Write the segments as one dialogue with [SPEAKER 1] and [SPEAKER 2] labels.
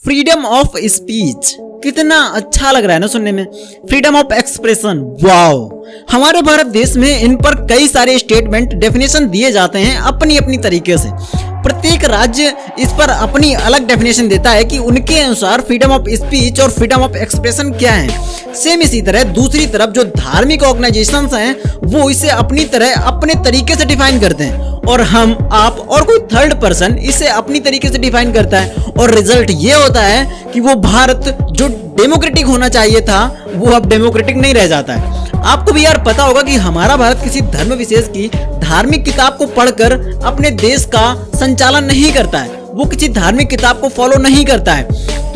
[SPEAKER 1] Freedom of speech कितना अच्छा लग रहा है ना सुनने में। Freedom of expression, wow. हमारे भारत देश में इन पर कई सारे स्टेटमेंट डेफिनेशन दिए जाते हैं अपनी अपनी तरीके से। प्रत्येक राज्य इस पर अपनी अलग डेफिनेशन देता है कि उनके अनुसार फ्रीडम ऑफ स्पीच और फ्रीडम ऑफ एक्सप्रेशन क्या है। सेम इसी तरह दूसरी तरफ जो धार्मिक ऑर्गेनाइजेशंस हैं वो इसे अपनी तरह अपने तरीके से डिफाइन करते हैं और हम, आप और कोई थर्ड पर्सन इसे अपनी तरीके से डिफाइन करता है और रिजल्ट ये होता है कि वो भारत जो डेमोक्रेटिक होना चाहिए था वो अब डेमोक्रेटिक नहीं रह जाता है। आपको भी यार पता होगा कि हमारा भारत किसी धर्म विशेष की धार्मिक किताब को पढ़कर अपने देश का संचालन नहीं करता है। वो किसी धार्मिक किताब को फॉलो नहीं करता है,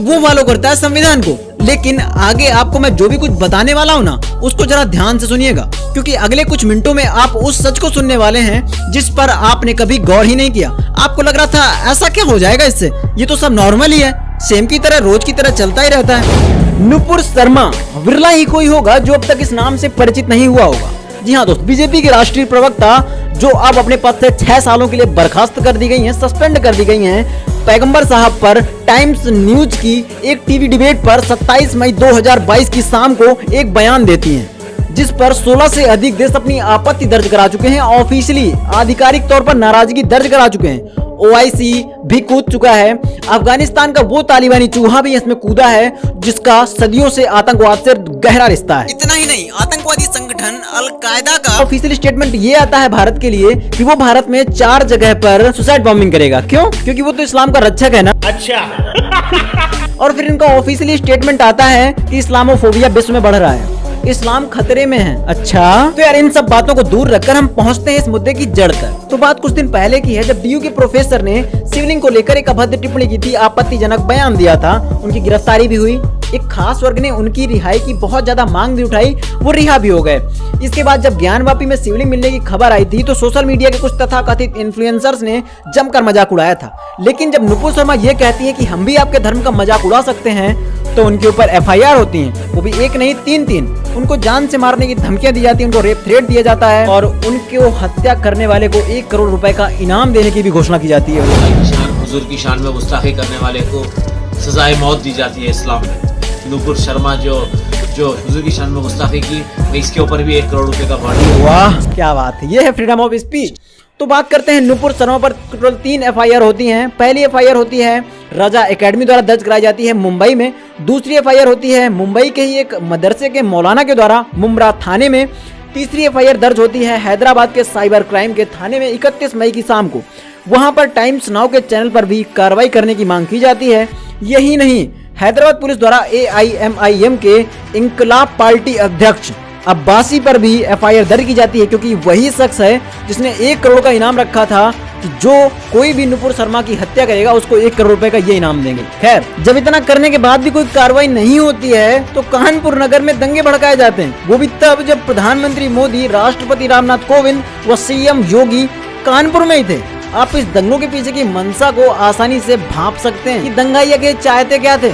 [SPEAKER 1] वो फॉलो करता है संविधान को। लेकिन आगे आपको मैं जो भी कुछ बताने वाला हूँ ना उसको जरा ध्यान से सुनिएगा, क्योंकि अगले कुछ मिनटों में आप उस सच को सुनने वाले हैं जिस पर आपने कभी गौर ही नहीं किया। आपको लग रहा था ऐसा क्या हो जाएगा इससे, ये तो सब नॉर्मल ही है, सेम की तरह रोज की तरह चलता ही रहता है। नुपुर शर्मा, विरला ही कोई होगा जो अब तक इस नाम से परिचित नहीं हुआ होगा। जी हाँ दोस्त, बीजेपी के राष्ट्रीय प्रवक्ता जो अब अपने पद से 6 सालों के लिए बर्खास्त कर दी गई हैं, सस्पेंड कर दी गई हैं, पैगंबर साहब पर टाइम्स न्यूज की एक टीवी डिबेट पर 27 मई 2022 की शाम को एक बयान देती हैं, जिस पर 16 से अधिक देश अपनी आपत्ति दर्ज करा चुके हैं। ऑफिशियली आधिकारिक तौर पर नाराजगी दर्ज करा चुके हैं। OIC भी कूद चुका है। अफगानिस्तान का वो तालिबानी चूहा भी इसमें कूदा है जिसका सदियों से आतंकवाद से गहरा रिश्ता है। इतना ही नहीं, आतंकवादी संगठन अल-कायदा का ऑफिशियल स्टेटमेंट ये आता है भारत के लिए कि वो भारत में 4 जगह पर सुसाइड बॉम्बिंग करेगा। क्यों? क्योंकि वो तो इस्लाम का रक्षक है ना। अच्छा। और फिर इनका ऑफिशियली स्टेटमेंट आता है कि इस्लामोफोबिया विश्व में बढ़ रहा है, इस्लाम खतरे में है। अच्छा, तो यार इन सब बातों को दूर रखकर हम पहुंचते हैं इस मुद्दे की जड़ तक। तो बात कुछ दिन पहले की है जब DU के प्रोफेसर ने शिवलिंग को लेकर एक अभद्र टिप्पणी की थी, आपत्तिजनक बयान दिया था। उनकी गिरफ्तारी भी हुई, एक खास वर्ग ने उनकी रिहाई की बहुत ज्यादा मांग भी उठाई, वो रिहा भी हो गए। इसके बाद जब ज्ञानवापी में शिवलिंग मिलने की खबर आई थी तो सोशल मीडिया के कुछ तथाकथित इन्फ्लुएंसर्स ने जमकर मजाक उड़ाया था। लेकिन जब नुपुर शर्मा ये कहती है कि हम भी आपके धर्म का मजाक उड़ा सकते हैं तो उनके ऊपर FIR होती हैं, वो भी एक नहीं 3-3। उनको जान से मारने की धमकियां दी जाती हैं, उनको रेप थ्रेट दिया जाता है और उनको हत्या करने वाले को 1 करोड़ रुपए का इनाम देने की भी घोषणा की जाती है।
[SPEAKER 2] हुजूर की शान में गुस्ताखी करने वाले को सजाए मौत दी जाती है इस्लाम में। नुपुर शर्मा जो हुजूर की शान में गुस्ताखी की, इसके ऊपर भी 1 करोड़ रुपए का बॉन्ड।
[SPEAKER 1] वाह क्या बात है, ये है फ्रीडम ऑफ स्पीच। तो बात करते हैं नुपुर शर्मा पर टोटल 3 FIR होती हैं। पहली FIR होती है रजा एकेडमी द्वारा दर्ज कराई जाती है मुंबई में। दूसरी FIR होती है मुंबई के ही एक मदरसे के मौलाना के द्वारा मुमरा थाने में। तीसरी FIR दर्ज होती है हैदराबाद के साइबर क्राइम के थाने में 31 मई की शाम को। वहां पर टाइम्स नाउ के चैनल पर भी कार्रवाई करने की मांग की जाती है। यही नहीं, हैदराबाद पुलिस द्वारा AIMIM के इंकलाब पार्टी अध्यक्ष अब्बासी पर भी FIR दर्ज की जाती है, क्योंकि वही शख्स है जिसने 1 करोड़ का इनाम रखा था कि जो कोई भी नुपुर शर्मा की हत्या करेगा उसको 1 करोड़ रुपए का ये इनाम देंगे। खैर, जब इतना करने के बाद भी कोई कार्रवाई नहीं होती है तो कानपुर नगर में दंगे भड़काए जाते हैं। वो भी तब जब प्रधानमंत्री मोदी, राष्ट्रपति रामनाथ कोविंद व CM योगी कानपुर में ही थे। आप इस दंगों के पीछे की मंशा को आसानी से भांप सकते हैं कि दंगाइया के चाहते क्या थे।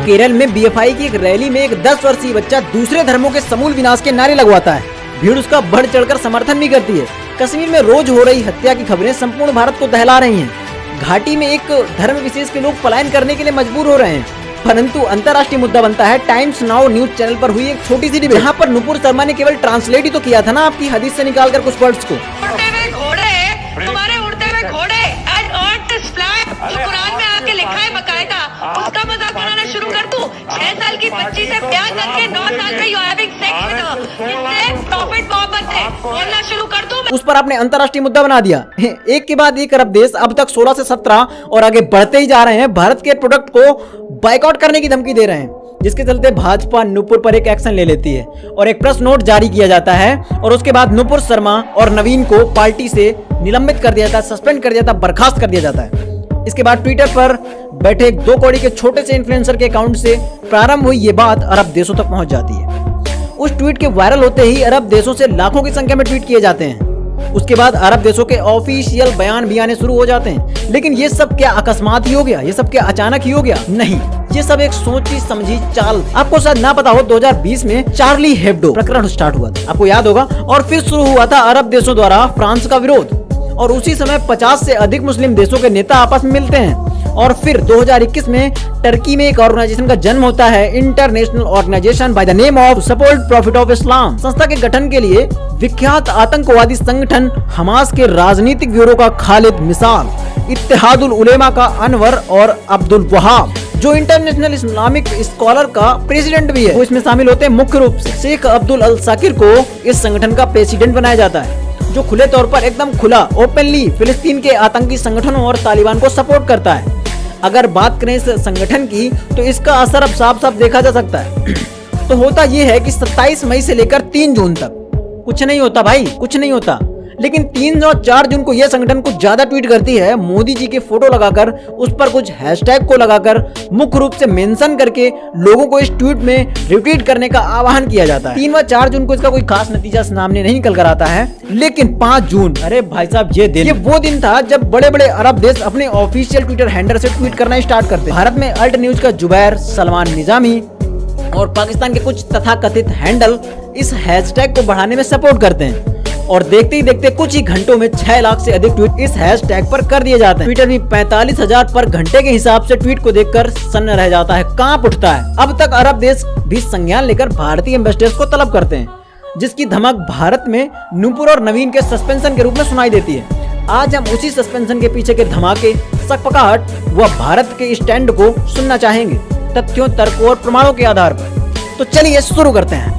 [SPEAKER 1] केरल में BFI की एक रैली में एक 10 वर्षीय बच्चा दूसरे धर्मों के समूल विनाश के नारे लगवाता है। भीड़ उसका बढ़ चढ़कर समर्थन भी करती है। कश्मीर में रोज हो रही हत्या की खबरें संपूर्ण भारत को दहला रही हैं। घाटी में एक धर्म विशेष के लोग पलायन करने के लिए मजबूर हो रहे हैं, परंतु अंतर्राष्ट्रीय मुद्दा बनता है टाइम्स नाउ न्यूज चैनल पर हुई एक छोटी सी डिबेट, जहाँ पर नुपुर शर्मा ने केवल ट्रांसलेट ही तो किया था ना आपकी हदीस से निकालकर कुछ वर्ड्स को।
[SPEAKER 3] उसका मजाक बनाना शुरू कर तू। 6 साल की बच्ची से प्यार करके 9 साल में you having sex with her, इससे प्रॉफिट मोहब्बत है, बोलना शुरू कर तू।
[SPEAKER 1] उस पर आपने अंतर्राष्ट्रीय मुद्दा बना दिया। एक के बाद एक अरब देश अब तक 16 से 17 और आगे बढ़ते ही जा रहे हैं, भारत के प्रोडक्ट को बाइकआउट करने की धमकी दे रहे हैं, जिसके चलते भाजपा नुपुर पर एक एक्शन ले लेती है और एक प्रेस नोट जारी किया जाता है और उसके बाद नुपुर शर्मा और नवीन को पार्टी से निलंबित कर दिया जाता है, सस्पेंड कर दिया जाता है, बर्खास्त कर दिया जाता है। इसके बाद ट्विटर पर बैठे 2 कौड़ी के छोटे से इन्फ्लुएंसर के अकाउंट से प्रारंभ हुई ये बात अरब देशों तक पहुंच जाती है। उस ट्वीट के वायरल होते ही अरब देशों से लाखों की संख्या में ट्वीट किए जाते हैं। उसके बाद अरब देशों के ऑफिशियल बयान भी आने शुरू हो जाते हैं। लेकिन ये सब क्या अकस्मात ही हो गया? ये सब क्या अचानक ही हो गया? नहीं, ये सब एक सोची समझी चाल। आपको शायद ना पता हो, 2020 में चार्ली हेब्डो प्रकरण स्टार्ट हुआ था, आपको याद होगा। और फिर शुरू हुआ था अरब देशों द्वारा फ्रांस का विरोध। और उसी समय 50 से अधिक मुस्लिम देशों के नेता आपस में मिलते हैं। और फिर 2021 में टर्की में एक ऑर्गेनाइजेशन का जन्म होता है, international organisation by the name of support profit of Islam. संस्था के गठन के लिए विख्यात आतंकवादी संगठन हमास के राजनीतिक ब्यूरो का खालिद मिसाल, इत्तेहादुल उलेमा का अनवर और अब्दुल वहाब, जो इंटरनेशनल इस्लामिक स्कॉलर का प्रेसिडेंट भी है, वो इसमें शामिल होते हैं। मुख्य रूप से शेख अब्दुल अल साकिर को इस संगठन का प्रेसिडेंट बनाया जाता है, जो खुले तौर पर एकदम खुला ओपनली फिलिस्तीन के आतंकी संगठनों और तालिबान को सपोर्ट करता है। अगर बात करें इस संगठन की तो इसका असर अब साफ साफ देखा जा सकता है। तो होता यह है कि 27 मई से लेकर 3 जून तक कुछ नहीं होता भाई, कुछ नहीं होता। लेकिन 3 और 4 जून को यह संगठन कुछ ज्यादा ट्वीट करती है, मोदी जी के फोटो लगाकर उस पर कुछ हैशटैग को लगाकर मुख्य रूप से मेंशन करके लोगों को इस ट्वीट में रिट्वीट करने का आह्वान किया जाता है। 3 व 4 जून को इसका कोई खास नतीजा सामने नहीं निकल कर आता है, लेकिन 5 जून, अरे भाई साहब ये वो दिन था जब बड़े बड़े अरब देश अपने ऑफिशियल ट्विटर हैंडल से ट्वीट करना स्टार्ट करते। भारत में अल्ट न्यूज का जुबैर, सलमान निजामी और पाकिस्तान के कुछ तथाकथित हैंडल इस हैशटैग को बढ़ाने में सपोर्ट करते हैं। और देखते ही देखते कुछ ही घंटों में 6 लाख से अधिक ट्वीट इस हैशटैग पर कर दिए जाते हैं। ट्विटर भी 45,000 पर घंटे के हिसाब से ट्वीट को देखकर सन्न रह जाता है, कांप उठता है। अब तक अरब देश भी संज्ञान लेकर भारतीय एम्बेसडर्स को तलब करते हैं, जिसकी धमक भारत में नूपुर और नवीन के सस्पेंशन के रूप में सुनाई देती है। आज हम उसी सस्पेंशन के पीछे के धमाके, सकपकाहट व भारत के स्टैंड को सुनना चाहेंगे, तथ्यों, तर्कों और प्रमाणों के आधार पर। तो चलिए शुरू करते हैं।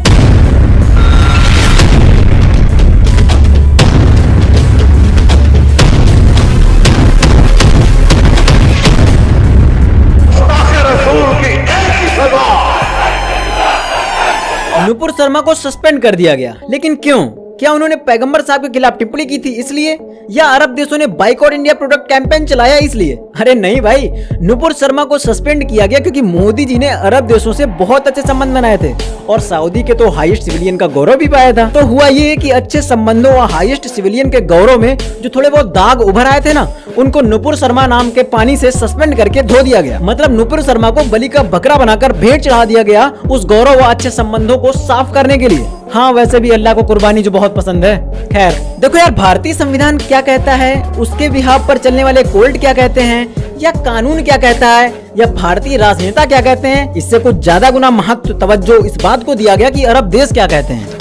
[SPEAKER 1] नूपुर शर्मा को सस्पेंड कर दिया गया, लेकिन क्यों? क्या उन्होंने पैगंबर साहब के खिलाफ टिप्पणी की थी इसलिए, या अरब देशों ने बाइकआउट इंडिया प्रोडक्ट कैंपेन चलाया इसलिए? अरे नहीं भाई, नूपुर शर्मा को सस्पेंड किया गया क्योंकि मोदी जी ने अरब देशों से बहुत अच्छे संबंध बनाए थे और सऊदी के तो हाईएस्ट सिविलियन का गौरव भी पाया था। तो हुआ ये कि अच्छे संबंधों और हाईएस्ट सिविलियन के गौरव में जो थोड़े बहुत दाग उभर आए थे ना, उनको नूपुर शर्मा नाम के पानी से सस्पेंड करके धो दिया गया। मतलब नूपुर शर्मा को बलि का बकरा बनाकर भेंट चढ़ा दिया गया उस गौरव व अच्छे संबंधों को साफ करने के लिए। हाँ, वैसे भी अल्लाह को कुर्बानी जो बहुत पसंद है। खैर देखो यार, भारतीय संविधान क्या कहता है, उसके बिहाफ पर चलने वाले कोर्ट क्या कहते हैं, या कानून क्या कहता है, या भारतीय राजनेता क्या कहते हैं, इससे कुछ ज्यादा गुना महत्व तवज्जो इस बात को दिया गया कि अरब देश क्या कहते हैं।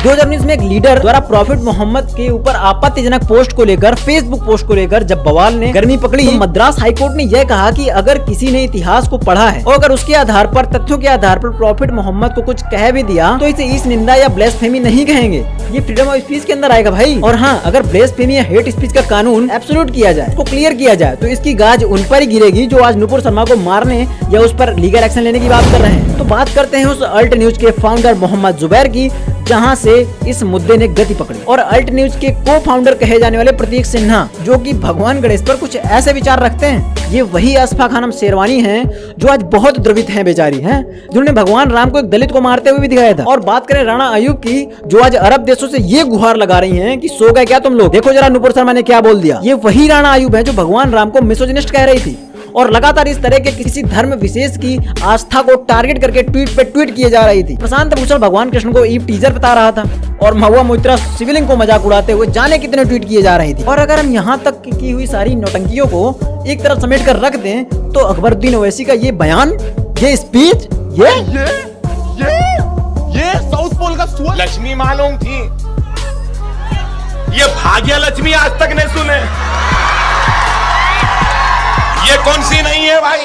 [SPEAKER 1] 2019 में एक लीडर द्वारा प्रॉफिट मोहम्मद के ऊपर आपत्तिजनक पोस्ट को लेकर, फेसबुक पोस्ट को लेकर जब बवाल ने गर्मी पकड़ी, तो मद्रास हाईकोर्ट ने यह कहा कि अगर किसी ने इतिहास को पढ़ा है और अगर उसके आधार पर, तथ्यों के आधार पर प्रॉफिट मोहम्मद को कुछ कह भी दिया तो इसे इस निंदा या ब्लेसफेमी नहीं कहेंगे, ये फ्रीडम ऑफ स्पीच के अंदर आएगा भाई। और हाँ, अगर ब्लेसफेमी या हेट स्पीच का कानून एब्सोल्यूट किया जाए, उसको क्लियर किया जाए, तो इसकी गाज उन पर ही गिरेगी जो आज नूपुर शर्मा को मारने या उस पर लीगल एक्शन लेने की बात कर रहे हैं। तो बात करते हैं उस अल्ट न्यूज के फाउंडर मोहम्मद जुबैर की, जहां से इस मुद्दे ने गति पकड़ी, और अल्ट न्यूज के को फाउंडर कहे जाने वाले प्रतीक सिन्हा, जो कि भगवान गणेश पर कुछ ऐसे विचार रखते हैं। ये वही असफा खानम शेरवानी हैं जो आज बहुत द्रवित हैं, बेचारी हैं, जिन्होंने भगवान राम को एक दलित को मारते हुए भी दिखाया था। और बात करें राणा अयूब की, जो आज अरब देशों से ये गुहार लगा रही हैं कि सो गए क्या तुम लोग, देखो जरा नूपुर शर्मा ने क्या बोल दिया। ये वही राणा अयूब है जो भगवान राम को मिसोजिनिस्ट कह रही थी, और लगातार इस तरह के किसी धर्म विशेष की आस्था को टारगेट करके ट्वीट पे ट्वीट किए जा रही थी। प्रशांत भूषण भगवान कृष्ण को ईव टीजर बता रहा था, और महुआ मोइत्रा शिवलिंग को मजाक उड़ाते हुए जाने कितने ट्वीट किए जा रही थी। और अगर हम यहाँ तक की हुई सारी नौटंकियों को एक तरफ समेट कर रख दें, तो अकबरुद्दीन ओवैसी का ये बयान, ये स्पीच,
[SPEAKER 4] ये साउथ पोल का सुअर लक्ष्मी मालूम थी, ये भाग्य लक्ष्मी आज तक नहीं सुने। ये कौन सी नहीं है भाई,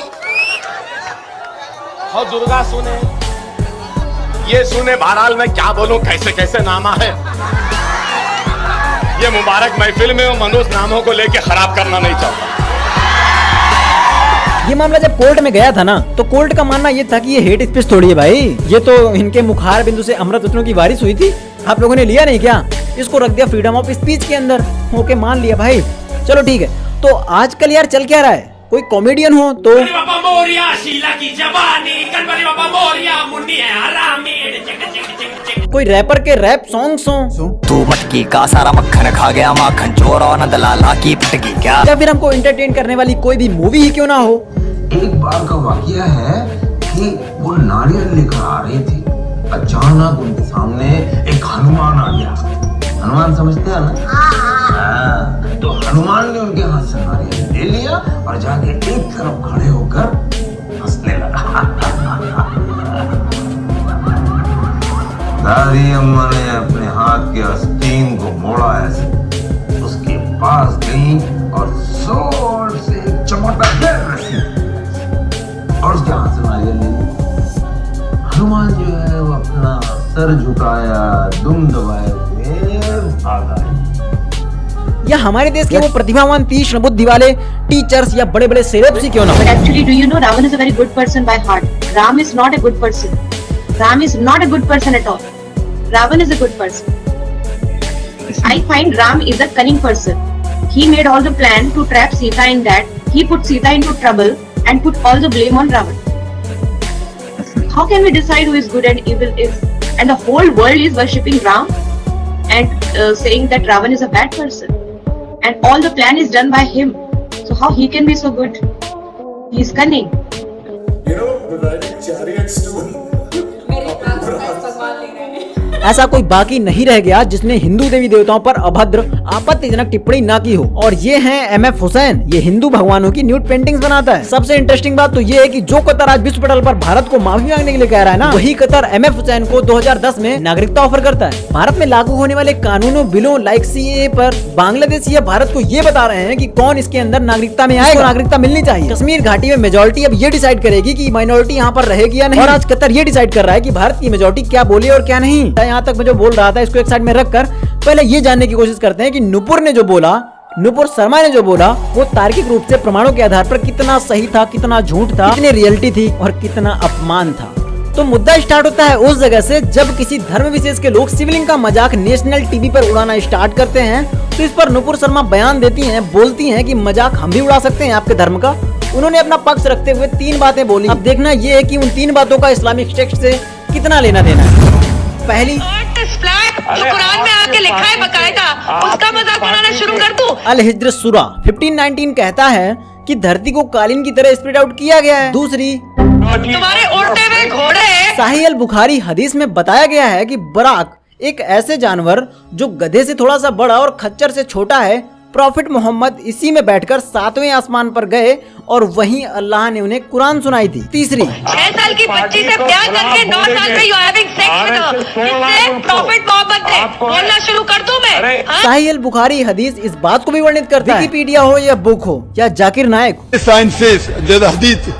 [SPEAKER 4] और दुर्गा सुने, ये सुने। बहरहाल मैं क्या बोलूं, कैसे कैसे नामा है। ये मुबारक महफिल में मनोज नामों को लेके खराब करना नहीं चाहता।
[SPEAKER 1] ये मामला जब कोर्ट में गया था ना, तो कोर्ट का मानना ये था कि ये हेट स्पीच थोड़ी है भाई, ये तो इनके मुखार बिंदु से अमृत रत्नों की बारिश हुई थी। आप लोगों ने लिया नहीं क्या? इसको रख दिया फ्रीडम ऑफ स्पीच के अंदर, होके मान लिया भाई। चलो ठीक है, तो आजकल यार चल क्या रहा है, कोई कॉमेडियन हो तो कोई रैपर के रैप सॉन्ग्स हो,
[SPEAKER 5] तू मटकी का सारा मक्खन खा गया, माखन चोर और नंदलाला की पटकी क्या,
[SPEAKER 1] या फिर हमको एंटरटेन करने वाली कोई भी मूवी ही क्यों ना हो।
[SPEAKER 6] एक बार का वाकया है कि वो नारियल लेकर आ रही थी, अचानक उनके सामने एक हनुमान आ गया। हनुमान समझते हैं ना? हनुमान ने उनके हाथ से नारियल ले लिया और जाके एक तरफ खड़े होकर हंसने लगा। दादी अम्मा ने अपने हाथ के आस्तीन को मोड़ा ऐसे, उसके पास गई और जोर से एक चमोटा फिर रसी और उसके हाथ से नारियल ले लिया। हनुमान जो है वो अपना सर झुकाया, दुम दबाए हुए भागा।
[SPEAKER 1] या हमारे देश के वो प्रतिभावान तीक्ष्ण बुद्धि वाले टीचर्स या बड़े बड़े सेलेब्स ही क्यों ना हो।
[SPEAKER 7] But actually, do you know Ravan is a very good person by heart? Ram is not a good person. Ram is not a good person at all. Ravan is a good person. I find Ram is a cunning person. He made all the plan to trap Sita in that. He put Sita into trouble and put all the blame on Ravan. How can we decide who is good and evil is? And the whole world is worshipping Ram and saying that Ravan is a bad person. And all the plan is done by him. So how he can be so good? He is cunning.
[SPEAKER 8] You know, riding chariots too.
[SPEAKER 1] ऐसा कोई बाकी नहीं रह गया जिसने हिंदू देवी देवताओं पर अभद्र आपत्तिजनक टिप्पणी ना की हो। और ये हैं एमएफ हुसैन, ये हिंदू भगवानों की न्यूड पेंटिंग्स बनाता है। सबसे इंटरेस्टिंग बात तो ये है कि जो कतर आज विश्व पटल पर भारत को माफी मांगने के लिए कह रहा है ना, वही कतर एमएफ हुसैन को 2010 में नागरिकता ऑफर करता है। भारत में लागू होने वाले कानूनों बिलों लाइक सीएए पर बांग्लादेशी या भारत को ये बता रहे हैं कि कौन इसके अंदर नागरिकता में आएगा, नागरिकता मिलनी चाहिए। कश्मीर घाटी में मेजोरिटी अब ये डिसाइड करेगी कि माइनॉरिटी यहाँ पर रहेगी या नहीं। और आज कतर ये डिसाइड कर रहा है कि भारत की मेजोरिटी क्या बोले और क्या नहीं। यहाँ तक मैं जो बोल रहा था इसको एक साइड में रखकर पहले ये जानने की कोशिश करते हैं कि नुपुर ने जो बोला, नुपुर शर्मा ने जो बोला, वो तार्किक रूप से प्रमाणों के आधार पर कितना सही था, कितना झूठ था, कितनी रियलिटी थी और कितना अपमान था। तो मुद्दा स्टार्ट होता है उस जगह से जब किसी धर्म विशेष के लोग शिवलिंग का मजाक नेशनल टीवी पर उड़ाना स्टार्ट करते हैं। तो इस पर नुपुर शर्मा बयान देती हैं, बोलती हैं कि मजाक हम भी उड़ा सकते हैं आपके धर्म का। उन्होंने अपना पक्ष रखते हुए 3 बातें बोली। अब देखना ये है कि उन 3 बातों का इस्लामिक टेक्स्ट से कितना लेना देना है। पहली,
[SPEAKER 3] जो कुरान में आके लिखा है बकायदा, उसका मजाक बनाना शुरू कर दूं।
[SPEAKER 1] अल हिज्र सूरा 15:19 कहता है कि धरती को कालीन की तरह स्प्रेड आउट किया गया है। दूसरी,
[SPEAKER 3] तुम्हारे उड़ते हुए घोड़े।
[SPEAKER 1] साही अल बुखारी हदीस में बताया गया है कि बराक एक ऐसे जानवर जो गधे से थोड़ा सा बड़ा और खच्चर से छोटा है। प्रॉफिट मोहम्मद इसी में बैठकर 7वें आसमान पर गए और वहीं अल्लाह ने उन्हें कुरान सुनाई थी। तीसरी,
[SPEAKER 3] 6 साल की बच्ची से प्यार करके 9 साल में you having sex with her. इससे प्रॉफिट मोहम्मद ने बोलना शुरू कर दूं मैं।
[SPEAKER 1] साही अल बुखारी हदीस इस बात को भी वर्णित करता है। विकिपीडिया हो या बुक हो या जाकिर नायक।
[SPEAKER 8] Science says there's a hadith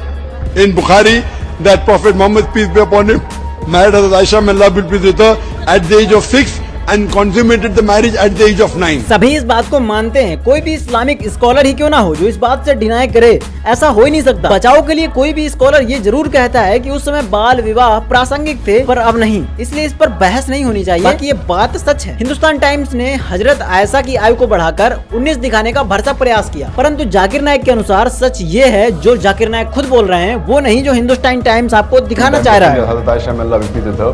[SPEAKER 8] in Bukhari that Prophet Muhammad, peace be upon him, married Hazrat Aisha, may Allah be pleased with her, at the age of 6 and consummated the marriage at the age of 9.
[SPEAKER 1] सभी इस बात को मानते हैं, कोई भी Islamic scholar ही क्यों ना हो जो इस बात से डिनाई करे। ऐसा हो ही नहीं सकता। बचाव के लिए कोई भी स्कॉलर ये जरूर कहता है कि उस समय बाल विवाह प्रासंगिक थे, पर अब नहीं, इसलिए इस पर बहस नहीं होनी चाहिए। बाकी ये बात सच है। हिंदुस्तान टाइम्स ने हजरत आयशा की आयु को बढ़ाकर 19 दिखाने का भरसक प्रयास किया, परंतु जाकिर नायक के अनुसार सच ये है जो जाकिर नायक खुद बोल रहे हैं, वो नहीं जो हिंदुस्तान टाइम्स आपको दिखाना चाह रहा है।
[SPEAKER 8] Hazrat Aisha, may Allah be pleased with her,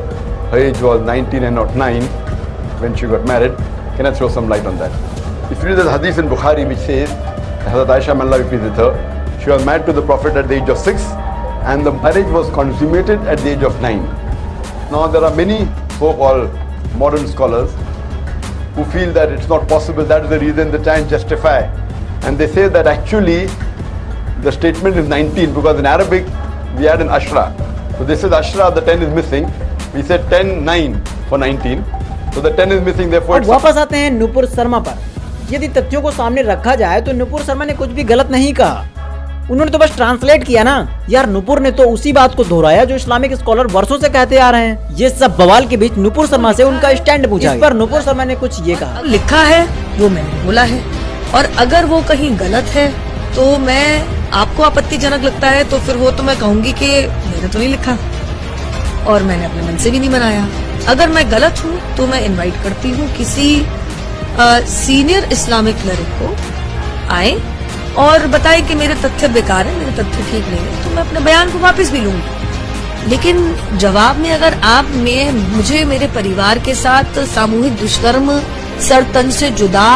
[SPEAKER 8] her age was 19 and not 9 when she got married. Can I throw some light on that? If you read the hadith in Bukhari which says Hazrat Aisha, may Allah be pleased with her, she was married to the Prophet at the age of 6 and the marriage was consummated at the age of 9. Now there are many so-called modern scholars who feel that it's not possible. That is the reason they try and justify, and they say that actually the statement is 19 because in Arabic we add an ashra. So this is ashra, the 10 is missing. We said 10, 9 for 19. So the 10 is missing, therefore
[SPEAKER 1] अब वापस आते हैं नुपुर शर्मा पर। यदि तथ्यों को सामने रखा जाए तो नुपुर शर्मा ने कुछ भी गलत नहीं कहा, उन्होंने तो बस ट्रांसलेट किया ना यार। नुपुर ने तो उसी बात को दोहराया जो इस्लामिक स्कॉलर वर्षों से कहते आ रहे हैं। ये सब बवाल के बीच नुपुर शर्मा से उनका स्टैंड पूछा। इस पर नुपुर शर्मा ने कुछ ये कहा,
[SPEAKER 9] लिखा है वो मैंने बोला है, और अगर वो कहीं गलत है तो मैं, आपको आपत्तिजनक लगता है तो फिर वो तो मैं कहूंगी कि मैंने तो नहीं लिखा और मैंने अपने मन से भी नहीं बनाया। अगर मैं गलत हूँ तो मैं इनवाइट करती हूँ किसी सीनियर इस्लामिक क्लरिक को आए और बताए कि मेरे तथ्य बेकार है, मेरे तथ्य ठीक नहीं है, तो मैं अपने बयान को वापस भी लूंगी। लेकिन जवाब में अगर आप मुझे मेरे परिवार के साथ सामूहिक दुष्कर्म, सर तन से जुदा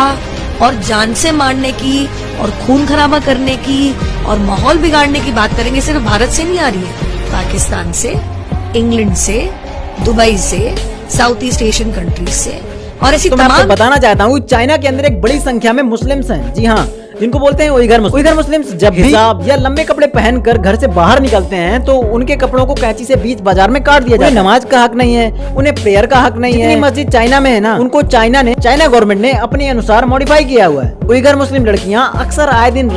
[SPEAKER 9] और जान से मारने की और खून खराबा करने की और माहौल बिगाड़ने की बात करेंगे, सिर्फ भारत से नहीं आ रही है, पाकिस्तान से, इंग्लैंड से, दुबई से, साउथ ईस्ट एशियन कंट्रीज से, और ऐसी
[SPEAKER 1] तो मैं आपको
[SPEAKER 9] तमाम
[SPEAKER 1] बताना चाहता हूँ चाइना के अंदर एक बड़ी संख्या में मुस्लिम्स हैं। जी हाँ, जिनको बोलते हैं उइगर मुस्लिम्स जब भी हिजाब या लंबे कपड़े पहनकर घर से बाहर निकलते हैं तो उनके कपड़ों को कैंची से बीच बाजार में काट दिया जाता है। नमाज का हक नहीं है, उन्हें प्रेयर का हक नहीं है। जितनी मस्जिद चाइना में है ना, उनको चाइना गवर्नमेंट ने अपने अनुसार मॉडिफाई किया हुआ है। उइगर मुस्लिम लड़कियां अक्सर आए दिन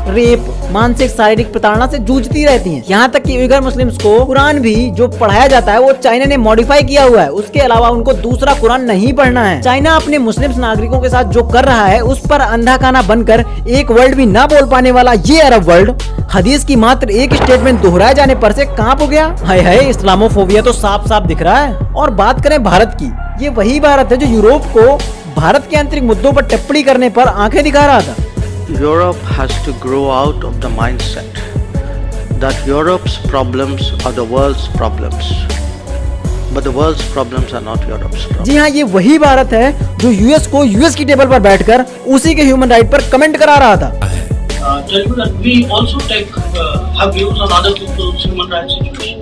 [SPEAKER 1] रेप, मानसिक शारीरिक प्रताड़ना से जूझती रहती हैं। यहाँ तक कि उइगर मुस्लिम्स को कुरान भी जो पढ़ाया जाता है वो चाइना ने मॉडिफाई किया हुआ है। उसके अलावा उनको दूसरा कुरान नहीं पढ़ना है। चाइना अपने मुस्लिम नागरिकों के साथ जो कर रहा है उस पर अंधा काना बनकर एक वर्ड भी ना बोल पाने वाला ये अरब वर्ल्ड हदीस की मात्र एक स्टेटमेंट दोहराए जाने पर से कांप हो गया। हाय इस्लामोफोबिया तो साफ साफ दिख रहा है। और बात करें भारत की, ये वही भारत है जो यूरोप को भारत के आंतरिक मुद्दों पर टिप्पणी करने पर आंखें दिखा रहा था।
[SPEAKER 10] Europe has to grow out of the mindset that Europe's problems are the world's problems, but the world's problems are not Europe's problems.
[SPEAKER 1] जी हाँ, ये वही भारत है जो यूएस को यूएस की टेबल पर बैठकर उसी के ह्यूमन राइट पर कमेंट करा रहा था।
[SPEAKER 10] Tell you that we also have views on other people's human rights situation,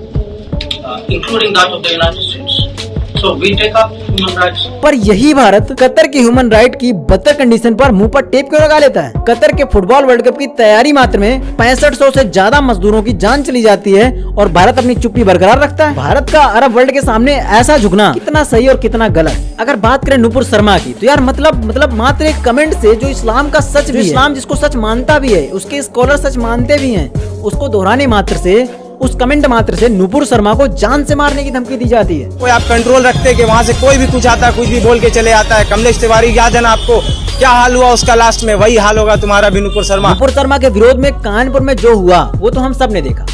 [SPEAKER 10] including that of the United States. So we take up human rights.
[SPEAKER 1] पर यही भारत कतर के ह्यूमन राइट की बदतर condition पर मुंह पर टेप क्यों लगा लेता है? कतर के फुटबॉल वर्ल्ड कप की तैयारी मात्र में 6500 से ज्यादा मजदूरों की जान चली जाती है और भारत अपनी चुप्पी बरकरार रखता है। भारत का अरब वर्ल्ड के सामने ऐसा झुकना कितना सही और कितना गलत। अगर बात करें नुपुर शर्मा की तो यार मतलब मात्र एक कमेंट से जो इस्लाम का सच भी है, इस्लाम जिसको सच मानता भी है, उसके स्कॉलर सच मानते भी हैं, उसको दोहराने मात्र से, उस कमेंट मात्र से नुपुर शर्मा को जान से मारने की धमकी दी जाती है।
[SPEAKER 11] कोई आप कंट्रोल रखते हैं कि वहाँ से कोई भी कुछ आता है, कुछ भी बोल के चले आता है। कमलेश तिवारी याद है ना आपको, क्या हाल हुआ उसका लास्ट में? वही हाल होगा तुम्हारा भी नुपुर शर्मा
[SPEAKER 1] के विरोध में कानपुर में जो हुआ वो तो हम सब ने देखा।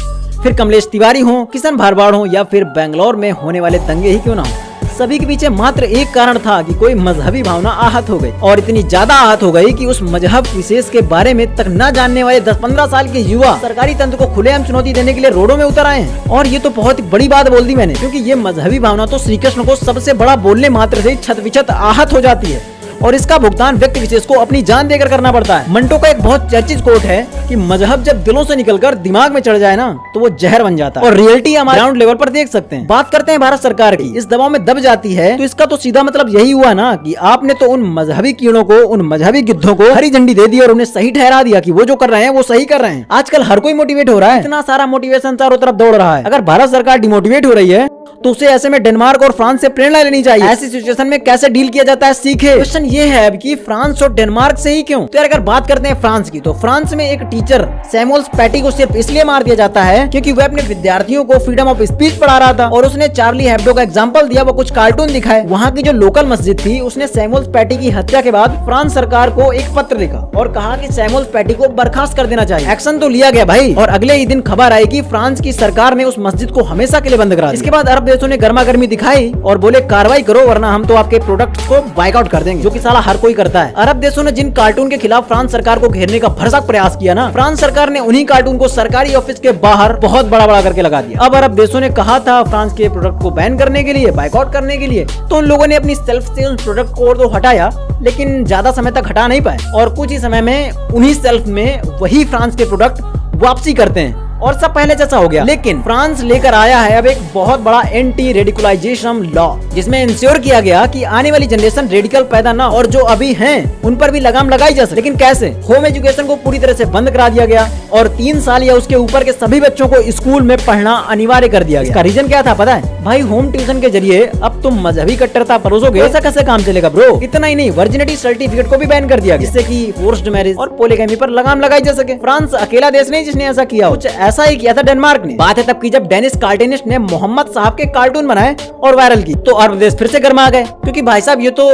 [SPEAKER 1] फिर कमलेश तिवारी हो, किशन भारवाड़ हो या फिर बेंगलोर में होने वाले दंगे ही क्यों ना हो, सभी के पीछे मात्र एक कारण था कि कोई मजहबी भावना आहत हो गई और इतनी ज्यादा आहत हो गई कि उस मजहब विशेष के बारे में तक न जानने वाले 10-15 साल के युवा सरकारी तंत्र को खुलेआम चुनौती देने के लिए रोडों में उतर आए हैं। और ये तो बहुत ही बड़ी बात बोल दी मैंने, क्योंकि ये मजहबी भावना तो श्री कृष्ण को सबसे बड़ा बोलने मात्र से छत विछत आहत हो जाती है और इसका भुगतान व्यक्ति विशेष को अपनी जान देकर करना पड़ता है। मंटो का एक बहुत चर्चित कोट है कि मजहब जब दिलों से निकलकर दिमाग में चढ़ जाए ना तो वो जहर बन जाता है। और रियलिटी हम ग्राउंड लेवल पर देख सकते हैं। बात करते हैं भारत सरकार की, इस दबाव में दब जाती है तो इसका तो सीधा मतलब यही हुआ ना कि आपने तो उन मजहबी कीड़ों को, उन मजहबी गिद्धों को हरी झंडी दे दी और उन्हें सही ठहरा दिया कि वो जो कर रहे हैं वो सही कर रहे हैं। आजकल हर कोई मोटिवेट हो रहा है, इतना सारा मोटिवेशन चारों तरफ दौड़ रहा है। अगर भारत सरकार डिमोटिवेट हो रही है तो उसे ऐसे में डेनमार्क और फ्रांस से प्रेरणा लेनी चाहिए। ऐसी सिचुएशन में कैसे डील किया जाता है सीखे। क्वेश्चन ये है अब कि फ्रांस और डेनमार्क से ही क्यों? तो यार अगर बात करते हैं फ्रांस की, तो फ्रांस में एक टीचर सैमुअल पैटी को सिर्फ इसलिए मार दिया जाता है क्योंकि वह अपने विद्यार्थियों को फ्रीडम ऑफ स्पीच पढ़ा रहा था और उसने चार्ली हेब्डो का एग्जाम्पल दिया, वो कुछ कार्टून दिखाए। वहाँ की जो लोकल मस्जिद थी उसने सैमुअल पैटी की हत्या के बाद फ्रांस सरकार को एक पत्र लिखा और कहा कि सैमुअल पैटी को बर्खास्त कर देना चाहिए। एक्शन तो लिया गया भाई, और अगले ही दिन खबर आई कि फ्रांस की सरकार ने उस मस्जिद को हमेशा के लिए बंद करा दिया। इसके बाद अरब देशों ने गर्मा गर्मी दिखाई और बोले कार्रवाई करो वरना हम तो आपके प्रोडक्ट्स को बाइकआउट कर देंगे, जो कि साला हर कोई करता है। अरब देशों ने जिन कार्टून के खिलाफ फ्रांस सरकार को घेरने का भरसक प्रयास किया ना, फ्रांस सरकार ने उन्हीं कार्टून को सरकारी ऑफिस के बाहर बहुत बड़ा करके लगा दिया। अब अरब देशों ने कहा था फ्रांस के प्रोडक्ट को बैन करने के लिए, बाइकआउट करने के लिए, तो उन लोगों ने अपनी सेल्फ से उन प्रोडक्ट को तो हटाया लेकिन ज्यादा समय तक हटा नहीं पाए और कुछ ही समय में उन्हीं सेल्फ में वही फ्रांस के प्रोडक्ट वापसी करते हैं और सब पहले जैसा हो गया। लेकिन फ्रांस लेकर आया है अब एक बहुत बड़ा एंटी रेडिकलाइजेशन लॉ, जिसमें इंश्योर किया गया कि आने वाली जनरेशन रेडिकल पैदा ना और जो अभी हैं उन पर भी लगाम लगाई जा सके। लेकिन कैसे? होम एजुकेशन को पूरी तरह से बंद करा दिया गया और 3 साल या उसके ऊपर के सभी बच्चों को स्कूल में पढ़ना अनिवार्य कर दिया गया। इसका रीजन क्या था पता है भाई? होम ट्यूशन के जरिए अब तुम मजहबी कट्टरता परोसोगे, ऐसा कैसे काम चलेगा ब्रो? इतना ही नहीं, वर्जिनिटी सर्टिफिकेट को भी बैन कर दिया गया, जिससे कि फोर्स्ड मैरिज और पोलीगैमी पर लगाम लगाई जा सके। फ्रांस अकेला देश नहीं जिसने ऐसा किया, कुछ ऐसा ही किया था डेनमार्क ने। बात है तब की जब डेनिस कार्टूनिस्ट ने मोहम्मद साहब के कार्टून बनाए और वायरल की, तो अरब देश फिर से गर्मा गए, क्योंकि भाई साहब ये तो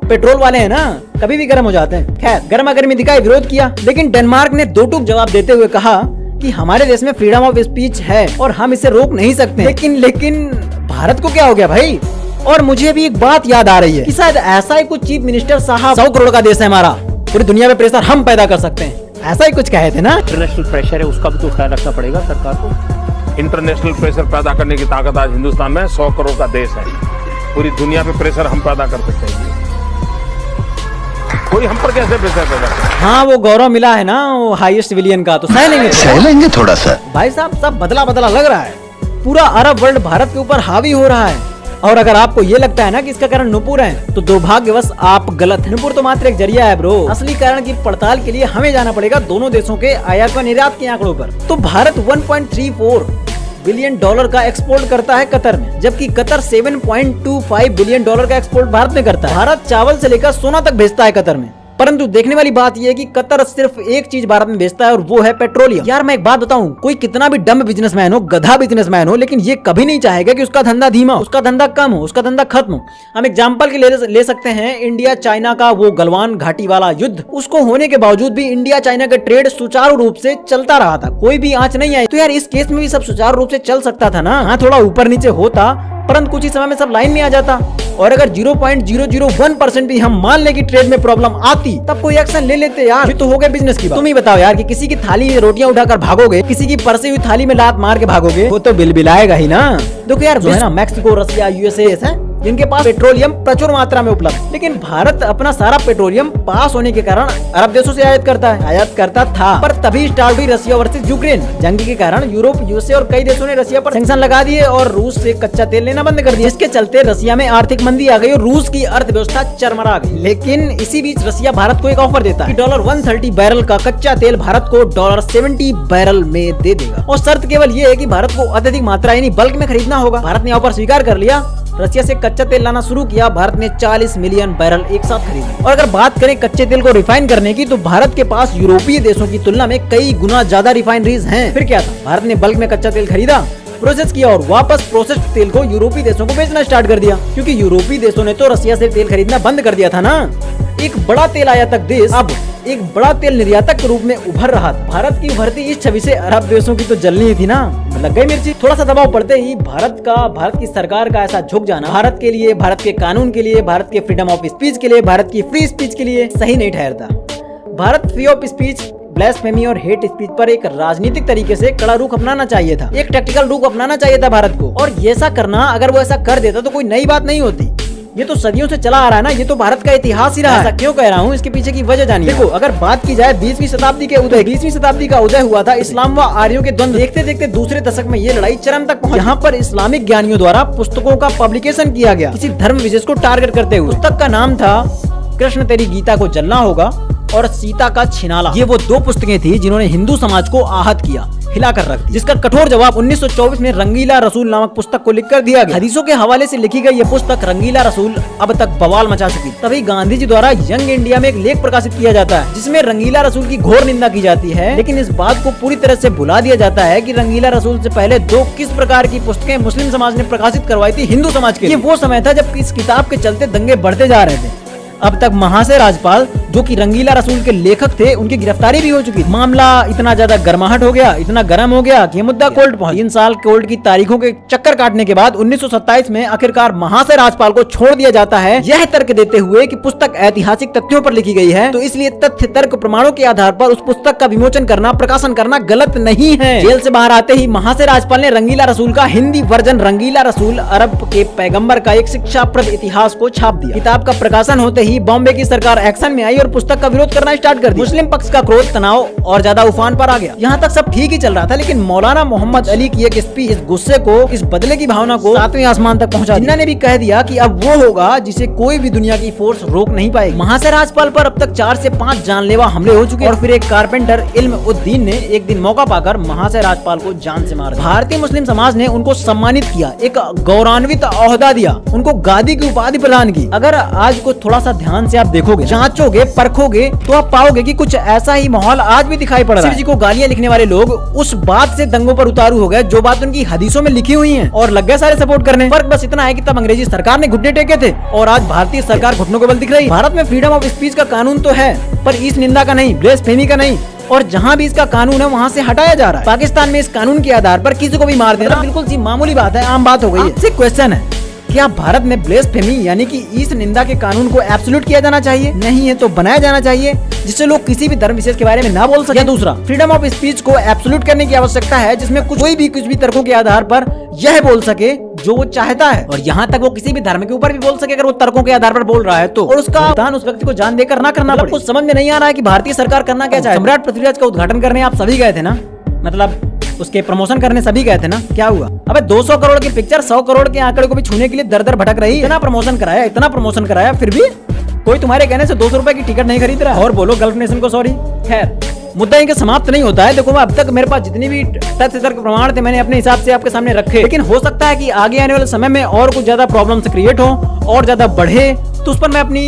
[SPEAKER 1] पेट्रोल वाले हैं ना, कभी भी गर्म हो जाते हैं। खैर गर्मा गर्मी दिखाई, विरोध किया, लेकिन डेनमार्क ने दो टूक जवाब देते हुए कहा कि हमारे देश में फ्रीडम ऑफ स्पीच है और हम इसे रोक नहीं सकते। लेकिन भारत को क्या हो गया भाई? और मुझे भी एक बात याद आ रही है कि शायद ऐसा ही कुछ चीफ मिनिस्टर साहब, 100 करोड़ का देश है हमारा, पूरी दुनिया में प्रेशर हम पैदा कर सकते हैं, ऐसा ही कुछ कहे थे ना।
[SPEAKER 4] इंटरनेशनल प्रेशर है, उसका भी तो ख्याल रखना पड़ेगा सरकार को। इंटरनेशनल प्रेशर पैदा करने की ताकत आज हिंदुस्तान में 100 करोड़ का देश है, पूरी दुनिया पे प्रेशर हम पैदा कर सकते हैं। कोई हम पर कैसे प्रेशर पैदा करे?
[SPEAKER 1] हाँ वो गौरव मिला है ना वो हाईएस्ट सिविलियन का, तो सह लेंगे
[SPEAKER 5] थोड़ा सा।
[SPEAKER 1] भाई साहब सब बदला लग रहा है। पूरा अरब वर्ल्ड भारत के ऊपर हावी हो रहा है और अगर आपको ये लगता है ना कि इसका कारण नुपुर है, तो दुर्भाग्यवश आप गलत हैं। नुपुर तो मात्र एक जरिया है ब्रो। असली कारण की पड़ताल के लिए हमें जाना पड़ेगा दोनों देशों के आयात व निर्यात के आंकड़ों पर। तो भारत 1.34 बिलियन डॉलर का एक्सपोर्ट करता है कतर में, जबकि कतर 7.25 बिलियन डॉलर का एक्सपोर्ट भारत में करता है। भारत चावल से लेकर सोना तक भेजता है कतर में, परंतु देखने वाली बात यह है कि कतर सिर्फ एक चीज भारत में बेचता है और वो है पेट्रोलियम। यार मैं एक बात बताऊं, कोई कितना भी डम बिजनेसमैन हो, गधा बिजनेसमैन हो, लेकिन ये कभी नहीं चाहेगा कि उसका धंधा धीमा हो, उसका धंधा कम हो, उसका धंधा खत्म हो। हम एग्जांपल के लिए ले सकते हैं इंडिया चाइना का वो गलवान घाटी वाला युद्ध। उसको होने के बावजूद भी इंडिया चाइना का ट्रेड सुचारू रूप से चलता रहा था, कोई भी आंच नहीं आई। तो यार इस केस में भी सब सुचारू रूप से चल सकता था ना। हाँ थोड़ा ऊपर नीचे होता, परंतु कुछ ही समय में सब लाइन में आ जाता। और अगर 0.001% भी हम मान ले कि ट्रेड में प्रॉब्लम आती, तब कोई एक्शन ले लेते यार। ये तो हो गया बिजनेस की बात। तुम ही बताओ यार कि किसी की थाली में रोटियां उठाकर भागोगे, किसी की परसी हुई थाली में लात मार के भागोगे, वो तो बिलबिलाएगा ही ना। देखो यार जो है ना, मैक्सिको, रसिया, यूएसए है जिनके पास पेट्रोलियम प्रचुर मात्रा में उपलब्ध, लेकिन भारत अपना सारा पेट्रोलियम पास होने के कारण अरब देशों से आयात करता था। पर तभी स्टार्ट हुई रसिया वर्सेस यूक्रेन जंग के कारण यूरोप, यूएसए और कई देशों ने रसिया पर सैंक्शन लगा दिए और रूस से कच्चा तेल लेना बंद कर दिया। इसके चलते रसिया में आर्थिक मंदी आ गई और रूस की अर्थव्यवस्था चरमरा गई। लेकिन इसी बीच रसिया भारत को एक ऑफर देता है कि $130 बैरल का कच्चा तेल भारत को $70 बैरल में दे देगा, और शर्त केवल ये है कि भारत को अत्यधिक मात्रा यानी बल्क में खरीदना होगा। भारत ने ऑफर स्वीकार कर लिया, रसिया से कच्चा तेल लाना शुरू किया। भारत ने 40 मिलियन बैरल एक साथ खरीदे। और अगर बात करें कच्चे तेल को रिफाइन करने की, तो भारत के पास यूरोपीय देशों की तुलना में कई गुना ज्यादा रिफाइनरीज हैं। फिर क्या था, भारत ने बल्क में कच्चा तेल खरीदा, प्रोसेस किया और वापस प्रोसेस्ड तेल को यूरोपीय देशों को बेचना स्टार्ट कर दिया, क्योंकि यूरोपीय देशों ने तो रसिया से तेल खरीदना बंद कर दिया था ना। एक बड़ा तेल आयातक देश अब एक बड़ा तेल निर्यातक के रूप में उभर रहा था। भारत की उभरती इस छवि से अरब देशों की तो जलनी थी ना, लग गई मिर्ची। थोड़ा सा दबाव पड़ते ही भारत की सरकार का ऐसा झुक जाना भारत के लिए, भारत के कानून के लिए, भारत के फ्रीडम ऑफ स्पीच के लिए, भारत की फ्री स्पीच के लिए सही नहीं ठहरता। Bharat free of speech, blasphemy और हेट स्पीच पर एक राजनीतिक तरीके से कड़ा रुख अपनाना चाहिए था, एक टैक्टिकल रुख अपनाना चाहिए था भारत को। और ऐसा करना, अगर वो ऐसा कर देता तो कोई नई बात नहीं होती। ये तो सदियों से चला आ रहा है ना, ये तो भारत का इतिहास ही रहा है। ऐसा क्यों कह रहा हूँ, इसके पीछे की वजह जानिए। देखो अगर बात की जाए 20वीं शताब्दी का उदय हुआ था। इस्लाम व आर्यों के द्वंद्व देखते देखते दूसरे दशक में ये लड़ाई चरम तक पहुंची। यहाँ पर इस्लामिक ज्ञानियों द्वारा पुस्तकों का पब्लिकेशन किया गया किसी धर्म विशेष को टारगेट करते हुए। पुस्तक का नाम था कृष्ण तेरी गीता को जलना होगा और सीता का छिनाला। ये वो दो पुस्तकें थी जिन्होंने हिंदू समाज को आहत किया, हिलाकर रख दिया, जिसका कठोर जवाब 1924 में रंगीला रसूल नामक पुस्तक को लिखकर दिया गया। हदीसों के हवाले से लिखी गई ये पुस्तक रंगीला रसूल अब तक बवाल मचा चुकी। तभी गांधी जी द्वारा यंग इंडिया में एक लेख प्रकाशित किया जाता है जिसमें रंगीला रसूल की घोर निंदा की जाती है, लेकिन इस बात को पूरी तरह से भुला दिया जाता है कि रंगीला रसूल से पहले दो किस प्रकार की पुस्तकें मुस्लिम समाज ने प्रकाशित करवाई थी हिंदू समाज के। ये वो समय था जब इस किताब के चलते दंगे बढ़ते जा रहे थे। अब तक महाशय राजपाल जो कि रंगीला रसूल के लेखक थे, उनकी गिरफ्तारी भी हो चुकी। मामला इतना ज्यादा गर्माहट हो गया, इतना गर्म हो गया कि मुद्दा कोर्ट पहुंचा। 3 साल कोर्ट की तारीखों के चक्कर काटने के बाद 1927 में आखिरकार महाशय राजपाल को छोड़ दिया जाता है, यह तर्क देते हुए कि पुस्तक ऐतिहासिक तथ्यों पर लिखी गई है, तो इसलिए तथ्य तर्क प्रमाणों के आधार पर उस पुस्तक का विमोचन करना, प्रकाशन करना गलत नहीं है। जेल से बाहर आते ही महाशय राजपाल ने रंगीला रसूल का हिंदी वर्जन रंगीला रसूल अरब के पैगंबर का एक शिक्षाप्रद इतिहास को छाप दिया। किताब का प्रकाशन होते ही बॉम्बे की सरकार एक्शन में आई और पुस्तक का विरोध करना स्टार्ट कर दिया। मुस्लिम पक्ष का क्रोध, तनाव और ज्यादा उफान पर आ गया। यहाँ तक सब ठीक ही चल रहा था, लेकिन मौलाना मोहम्मद अली की एक स्पीच इस गुस्से को, इस बदले की भावना को 7वें आसमान तक पहुंचा। जिन्ना ने भी कह दिया कि अब वो होगा जिसे कोई भी दुनिया की फोर्स रोक नहीं पाएगी। महाशय राजपाल पर अब तक 4 से 5 जानलेवा हमले हो चुके और फिर एक कारपेंटर इल्म उद्दीन ने एक दिन मौका पाकर महाशय राजपाल को जान से मार दिया। भारतीय मुस्लिम समाज ने उनको सम्मानित किया, एक गौरवान्वित ओहदा दिया, उनको गादी की उपाधि प्रदान की। अगर आज को थोड़ा सा ध्यान से आप देखोगे, जांचोगे, परखोगे, तो आप पाओगे कि कुछ ऐसा ही माहौल आज भी दिखाई पड़ रहा है। शिव जी को गालियां लिखने वाले लोग उस बात से दंगों पर उतारू हो गए जो बात उनकी हदीसों में लिखी हुई है, और लग गए सारे सपोर्ट करने। फर्क बस इतना है कि तब अंग्रेजी सरकार ने घुटने टेके थे और आज भारतीय सरकार घुटनों के बल दिख रही। भारत में फ्रीडम ऑफ स्पीच का कानून तो है, पर इस निंदा का नहीं, ब्लेसफेमी का नहीं, और जहाँ भी इसका कानून है वहाँ से हटाया जा रहा है। पाकिस्तान में इस कानून के आधार पर किसी को भी मार देना बिल्कुल सी मामूली बात है, आम बात हो गई है। क्वेश्चन है, क्या भारत में ब्लेसफेमी यानी कि इस निंदा के कानून को एब्सोल्यूट किया जाना चाहिए? नहीं है तो बनाया जाना चाहिए, जिससे लोग किसी भी धर्म विशेष के बारे में ना बोल सके। दूसरा, फ्रीडम ऑफ स्पीच को एब्सोल्यूट करने की आवश्यकता है, जिसमें कोई भी कुछ भी तर्कों के आधार पर यह बोल सके जो वो चाहता है, और यहाँ तक वो किसी भी धर्म के ऊपर भी बोल सके अगर वो तर्कों के आधार पर बोल रहा है तो, और उसका भुगतान उस व्यक्ति को जान देकर ना करना पड़े। कुछ समझ में नहीं आ रहा है कि भारतीय सरकार करना क्या चाहे। सम्राट पृथ्वीराज का उद्घाटन करने आप सभी गए थे ना, मतलब उसके प्रमोशन करने सभी गए थे ना, क्या हुआ? अबे 200 करोड़ की पिक्चर 100 करोड़ के आंकड़े को भी छूने के लिए दर दर भटक रही। इतना प्रमोशन कराया फिर भी कोई तुम्हारे कहने से 200 रुपए की टिकट नहीं खरीद रहा। और बोलो गल्फ नेशन को सॉरी। खैर मुद्दा इनका समाप्त नहीं होता है। देखो अब तक मेरे पास जितनी भी तथ्य तर्क प्रमाण थे मैंने अपने हिसाब से आपके सामने रखे, लेकिन हो सकता है कि आगे आने वाले समय में और कुछ ज्यादा प्रॉब्लम्स क्रिएट हो और ज्यादा बढ़े, तो उस पर मैं अपनी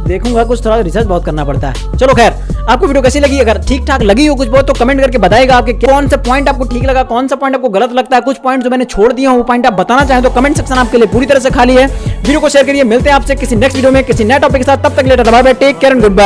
[SPEAKER 1] देखूंगा, कुछ थोड़ा रिसर्च बहुत करना पड़ता है। चलो खैर, आपको वीडियो कैसी लगी? अगर ठीक ठाक लगी हो कुछ बहुत तो कमेंट करके बताएगा आपके कौन सा पॉइंट आपको ठीक लगा, कौन सा पॉइंट आपको गलत लगता है। कुछ पॉइंट जो मैंने छोड़ दिया वो पॉइंट आप बताना चाहें तो कमेंट सेक्शन आपके लिए पूरी तरह से खाली है। वीडियो को शेयर करिए। मिलते हैं आपसे किसी नेक्स्ट वीडियो में किसी नए टॉपिक के साथ। तब तक later bye bye, take care and good bye.